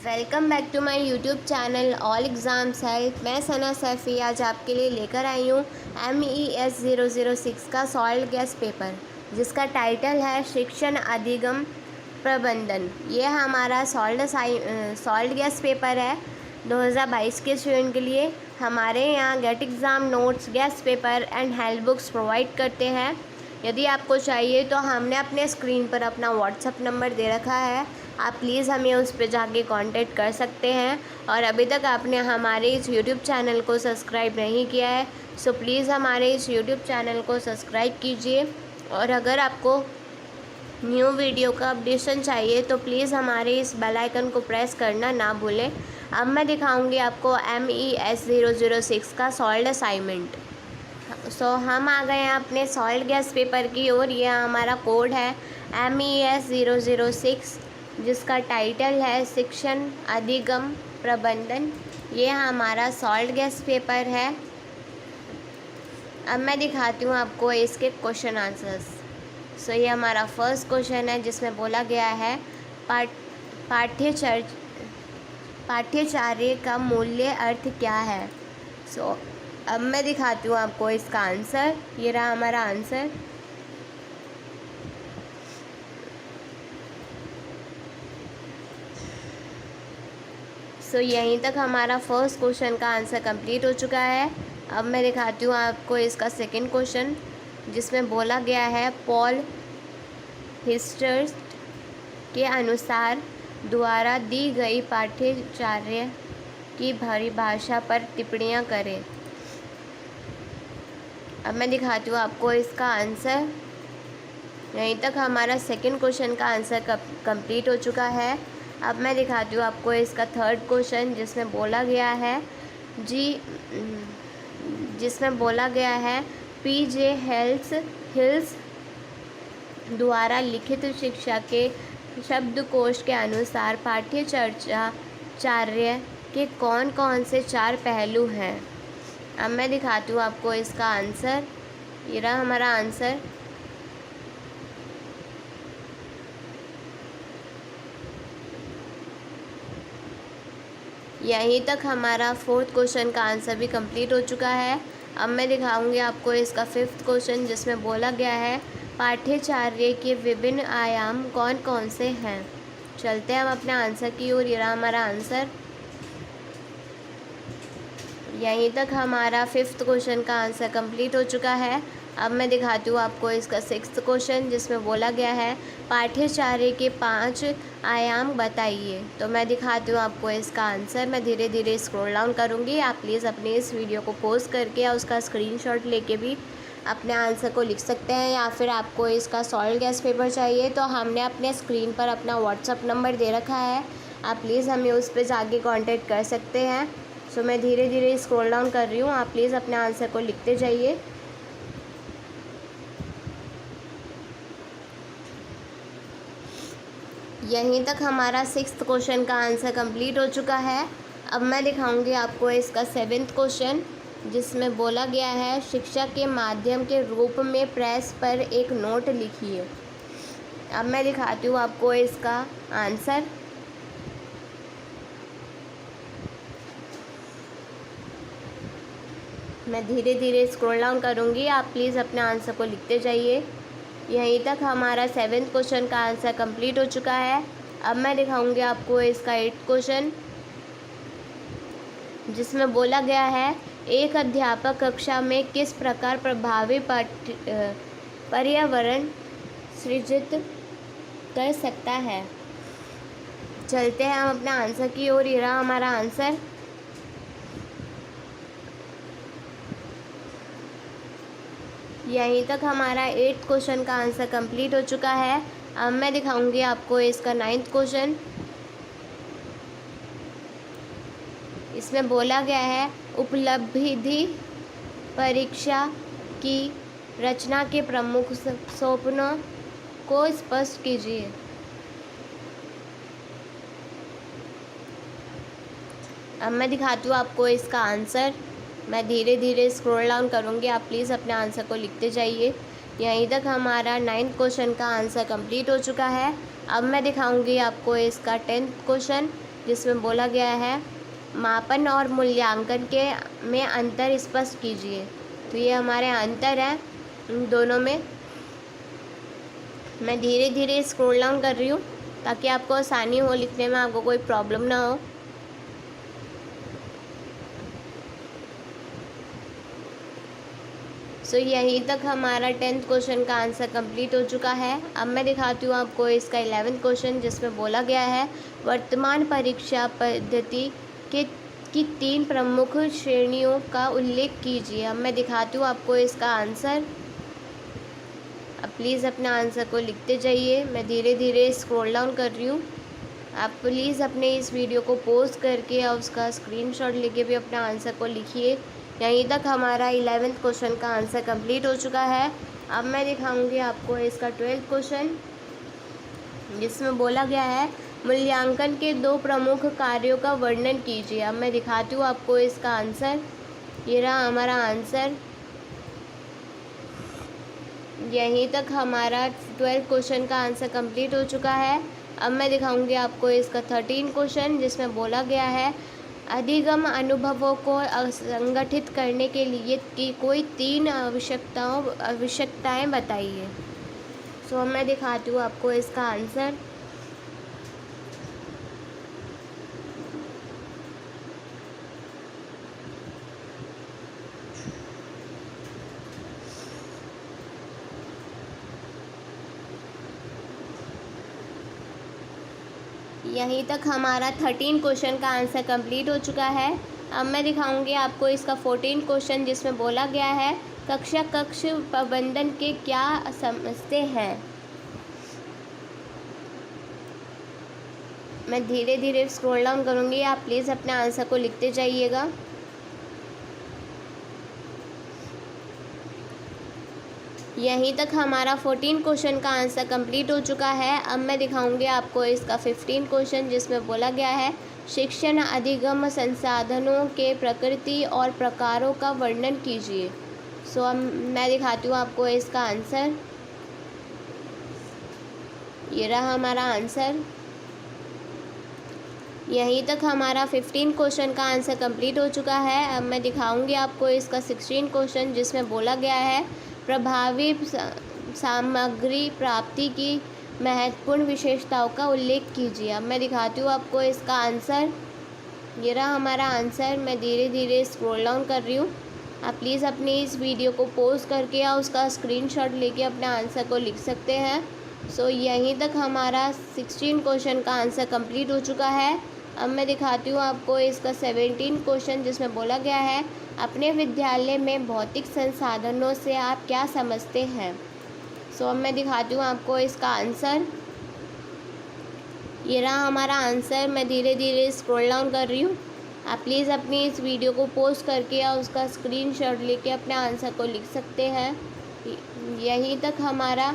Welcome back to my YouTube channel all exams help. मैं सना सैफ़ी आज आपके लिए लेकर आई हूँ MES 006 का सॉल्ड गैस पेपर, जिसका टाइटल है शिक्षण अधिगम प्रबंधन। ये हमारा सॉल्ड गैस पेपर है 2022 के स्टूडेंट के लिए। हमारे यहाँ get exam notes, guess paper and help books provide करते हैं। यदि आपको चाहिए तो हमने अपने स्क्रीन पर अपना व्हाट्सअप नंबर दे रखा है, आप प्लीज़ हमें उस पर जाके कांटेक्ट कर सकते हैं। और अभी तक आपने हमारे इस यूट्यूब चैनल को सब्सक्राइब नहीं किया है सो प्लीज़ हमारे इस यूट्यूब चैनल को सब्सक्राइब कीजिए। और अगर आपको न्यू वीडियो का अपडेशन चाहिए तो प्लीज़ हमारे इस बेल आइकन को प्रेस करना ना भूलें। अब मैं दिखाऊंगी आपको MES 006 का सॉल्ड असाइनमेंट। हम आ गए हैं अपने सॉल्ड गैस पेपर की ओर। यह हमारा कोड है MES 006, जिसका टाइटल है शिक्षण अधिगम प्रबंधन। ये हमारा सॉल्ड गैस पेपर है। अब मैं दिखाती हूँ आपको इसके क्वेश्चन आंसर्स। ये हमारा फर्स्ट क्वेश्चन है, जिसमें बोला गया है पाठ्यचर्या का मूल्य अर्थ क्या है। अब मैं दिखाती हूँ आपको इसका आंसर। ये रहा हमारा आंसर। यहीं तक हमारा फर्स्ट क्वेश्चन का आंसर कंप्लीट हो चुका है। अब मैं दिखाती हूँ आपको इसका सेकंड क्वेश्चन, जिसमें बोला गया है पॉल हिस्टर्स के अनुसार द्वारा दी गई पाठ्यचर्या की परिभाषा पर टिप्पणियाँ करें। अब मैं दिखाती हूँ आपको इसका आंसर। यहीं तक हमारा सेकंड क्वेश्चन का आंसर कंप्लीट हो चुका है। अब मैं दिखाती हूँ आपको इसका थर्ड क्वेश्चन, जिसमें बोला गया है PJ हिल्स द्वारा लिखित शिक्षा के शब्दकोश के अनुसार पाठ्यचर्या के कौन कौन से 4 पहलू हैं। अब मैं दिखाती हूँ आपको इसका आंसर। ये रहा हमारा आंसर। यहीं तक हमारा फोर्थ क्वेश्चन का आंसर भी कंप्लीट हो चुका है। अब मैं दिखाऊंगी आपको इसका फिफ्थ क्वेश्चन, जिसमें बोला गया है पाठ्यचर्या के विभिन्न आयाम कौन कौन से हैं। चलते हैं हम अपने आंसर की ओर। ये रहा हमारा आंसर। यहीं तक हमारा फिफ्थ क्वेश्चन का आंसर कंप्लीट हो चुका है। अब मैं दिखाती हूँ आपको इसका सिक्स्थ क्वेश्चन, जिसमें बोला गया है पाठ्यचर्या के 5 आयाम बताइए। तो मैं दिखाती हूँ आपको इसका आंसर। मैं धीरे धीरे स्क्रॉल डाउन करूँगी। आप प्लीज़ अपने इस वीडियो को पॉज करके या उसका स्क्रीनशॉट लेके भी अपने आंसर को लिख सकते हैं। या फिर आपको इसका सॉल्ड गैस पेपर चाहिए तो हमने अपने स्क्रीन पर अपना व्हाट्सअप नंबर दे रखा है, आप प्लीज़ हमें उस पर जाके कॉन्टेक्ट कर सकते हैं। मैं धीरे धीरे स्क्रॉल डाउन कर रही हूँ, आप प्लीज़ अपने आंसर को लिखते जाइए। यहीं तक हमारा सिक्स्थ क्वेश्चन का आंसर कंप्लीट हो चुका है। अब मैं दिखाऊंगी आपको इसका सेवेंथ क्वेश्चन, जिसमें बोला गया है शिक्षा के माध्यम के रूप में प्रेस पर एक नोट लिखिए। अब मैं दिखाती हूँ आपको इसका आंसर। मैं धीरे धीरे स्क्रॉल डाउन करूँगी, आप प्लीज़ अपने आंसर को लिखते जाइए। यहीं तक हमारा सेवेंथ क्वेश्चन का आंसर कंप्लीट हो चुका है। अब मैं दिखाऊंगी आपको इसका एट्थ क्वेश्चन, जिसमें बोला गया है एक अध्यापक कक्षा में किस प्रकार प्रभावी पर्यावरण सृजित कर सकता है। चलते हैं हम अपने आंसर की ओर। ये रहा हमारा आंसर। यहीं तक हमारा एट्थ क्वेश्चन का आंसर कंप्लीट हो चुका है। अब मैं दिखाऊंगी आपको इसका नाइन्थ क्वेश्चन। इसमें बोला गया है उपलब्धि परीक्षा की रचना के प्रमुख सोपानों को स्पष्ट कीजिए। अब मैं दिखाती हूँ आपको इसका आंसर। मैं धीरे धीरे स्क्रॉल डाउन करूँगी, आप प्लीज़ अपने आंसर को लिखते जाइए। यहीं तक हमारा नाइन्थ क्वेश्चन का आंसर कंप्लीट हो चुका है। अब मैं दिखाऊंगी आपको इसका टेंथ क्वेश्चन, जिसमें बोला गया है मापन और मूल्यांकन के में अंतर स्पष्ट कीजिए। तो ये हमारे अंतर है इन दोनों में। मैं धीरे धीरे स्क्रॉल डाउन कर रही हूँ ताकि आपको आसानी हो लिखने में, आपको कोई प्रॉब्लम ना हो। सो यहीं तक हमारा 10th क्वेश्चन का आंसर कंप्लीट हो चुका है। अब मैं दिखाती हूँ आपको इसका 11th क्वेश्चन, जिसमें बोला गया है वर्तमान परीक्षा पद्धति की 3 प्रमुख श्रेणियों का उल्लेख कीजिए। अब मैं दिखाती हूँ आपको इसका आंसर। अब प्लीज़ अपना आंसर को लिखते जाइए। मैं धीरे धीरे स्क्रॉल डाउन कर रही हूँ। आप प्लीज़ अपने इस वीडियो को पॉज करके और उसका स्क्रीनशॉट लेके भी अपना आंसर को लिखिए। यहीं तक हमारा 11th क्वेश्चन का आंसर कंप्लीट हो चुका है। अब मैं दिखाऊंगी आपको इसका 12th क्वेश्चन, जिसमें बोला गया है मूल्यांकन के 2 प्रमुख कार्यों का वर्णन कीजिए। अब मैं दिखाती हूँ आपको इसका आंसर। ये रहा हमारा आंसर। यहीं तक हमारा 12th क्वेश्चन का आंसर कंप्लीट हो चुका है। अब मैं दिखाऊंगी आपको इसका 13 क्वेश्चन, जिसमें बोला गया है अधिगम अनुभवों को संगठित करने के लिए की कोई 3 आवश्यकताएं बताइए। सो मैं दिखाती हूँ आपको इसका आंसर। यहीं तक हमारा 13 क्वेश्चन का आंसर कंप्लीट हो चुका है। अब मैं दिखाऊंगी आपको इसका 14 क्वेश्चन, जिसमें बोला गया है कक्ष प्रबंधन के क्या समझते हैं। मैं धीरे धीरे स्क्रॉल डाउन करूंगी, आप प्लीज़ अपने आंसर को लिखते जाइएगा। यहीं तक हमारा 14 क्वेश्चन का आंसर कंप्लीट हो चुका है। अब मैं दिखाऊंगी आपको इसका 15 क्वेश्चन, जिसमें बोला गया है शिक्षण अधिगम संसाधनों के प्रकृति और प्रकारों का वर्णन कीजिए। सो अब मैं दिखाती हूँ आपको इसका आंसर। ये रहा हमारा आंसर। यहीं तक हमारा 15 क्वेश्चन का आंसर कंप्लीट हो चुका है। अब मैं दिखाऊंगी आपको इसका 16 क्वेश्चन, जिसमें बोला गया है प्रभावी सामग्री प्राप्ति की महत्वपूर्ण विशेषताओं का उल्लेख कीजिए। अब मैं दिखाती हूँ आपको इसका आंसर। ये रहा हमारा आंसर। मैं धीरे धीरे स्क्रॉल डाउन कर रही हूँ। आप प्लीज़ अपनी इस वीडियो को पॉज करके या उसका स्क्रीनशॉट लेके अपने आंसर को लिख सकते हैं। सो यहीं तक हमारा 16 क्वेश्चन का आंसर कंप्लीट हो चुका है। अब मैं दिखाती हूँ आपको इसका 17 क्वेश्चन, जिसमें बोला गया है अपने विद्यालय में भौतिक संसाधनों से आप क्या समझते हैं। सो अब मैं दिखाती हूँ आपको इसका आंसर। ये रहा हमारा आंसर। मैं धीरे धीरे स्क्रॉल डाउन कर रही हूँ। आप प्लीज़ अपनी इस वीडियो को पॉज करके या उसका स्क्रीनशॉट लेके अपने आंसर को लिख सकते हैं। यहीं तक हमारा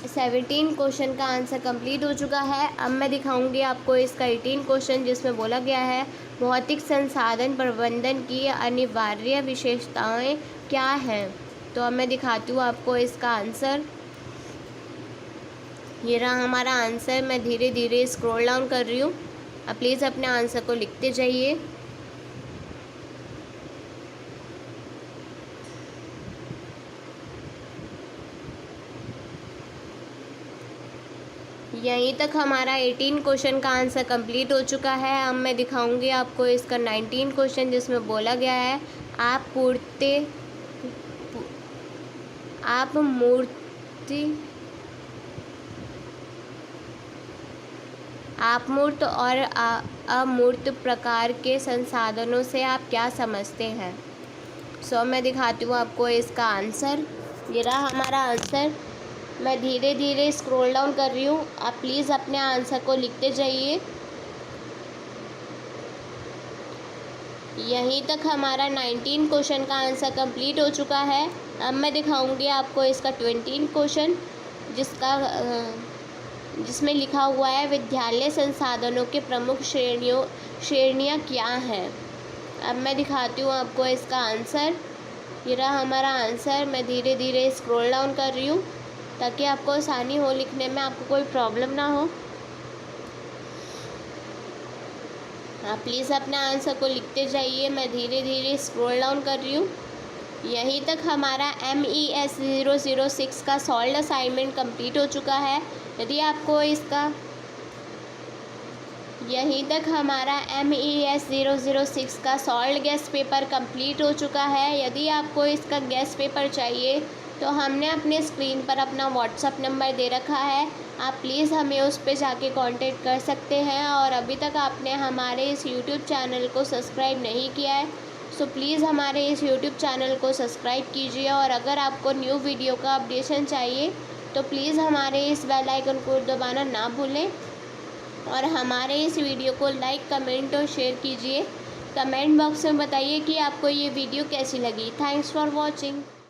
17 क्वेश्चन का आंसर कंप्लीट हो चुका है। अब मैं दिखाऊंगी आपको इसका 18 क्वेश्चन, जिसमें बोला गया है भौतिक संसाधन प्रबंधन की अनिवार्य विशेषताएं क्या हैं। तो अब मैं दिखाती हूँ आपको इसका आंसर। ये रहा हमारा आंसर। मैं धीरे धीरे स्क्रॉल डाउन कर रही हूँ। अब प्लीज़ अपने आंसर को लिखते जाइए। यहीं तक हमारा 18 क्वेश्चन का आंसर कंप्लीट हो चुका है। अब मैं दिखाऊंगी आपको इसका 19 क्वेश्चन, जिसमें बोला गया है आप मूर्त और अमूर्त प्रकार के संसाधनों से आप क्या समझते हैं। सो मैं दिखाती हूँ आपको इसका आंसर। ये रहा हमारा आंसर। मैं धीरे धीरे स्क्रॉल डाउन कर रही हूँ। आप प्लीज़ अपने आंसर को लिखते जाइए। यहीं तक हमारा 19 क्वेश्चन का आंसर कंप्लीट हो चुका है। अब मैं दिखाऊंगी आपको इसका 20 क्वेश्चन, जिसमें लिखा हुआ है विद्यालय संसाधनों के प्रमुख श्रेणियाँ क्या हैं। अब मैं दिखाती हूँ आपको इसका आंसर। ये रहा हमारा आंसर। मैं धीरे धीरे स्क्रॉल डाउन कर रही हूँ ताकि आपको आसानी हो लिखने में, आपको कोई प्रॉब्लम ना हो। आप प्लीज़ अपना आंसर को लिखते जाइए। मैं धीरे धीरे स्क्रॉल डाउन कर रही हूँ। यहीं तक हमारा MES 006 का सॉल्व असाइनमेंट कंप्लीट हो चुका है। यदि आपको इसका यहीं तक हमारा MES 006 का सॉल्व गेस्ट पेपर कंप्लीट हो चुका है। यदि आपको इसका गेस्ट पेपर चाहिए तो हमने अपने स्क्रीन पर अपना व्हाट्सअप नंबर दे रखा है, आप प्लीज़ हमें उस पर जाके कांटेक्ट कर सकते हैं। और अभी तक आपने हमारे इस यूट्यूब चैनल को सब्सक्राइब नहीं किया है सो प्लीज़ हमारे इस यूट्यूब चैनल को सब्सक्राइब कीजिए। और अगर आपको न्यू वीडियो का अपडेशन चाहिए तो प्लीज़ हमारे इस बेल आइकन को दबाना ना भूलें और हमारे इस वीडियो को लाइक, कमेंट और शेयर कीजिए। कमेंट बॉक्स में बताइए कि आपको ये वीडियो कैसी लगी। Thanks for watching.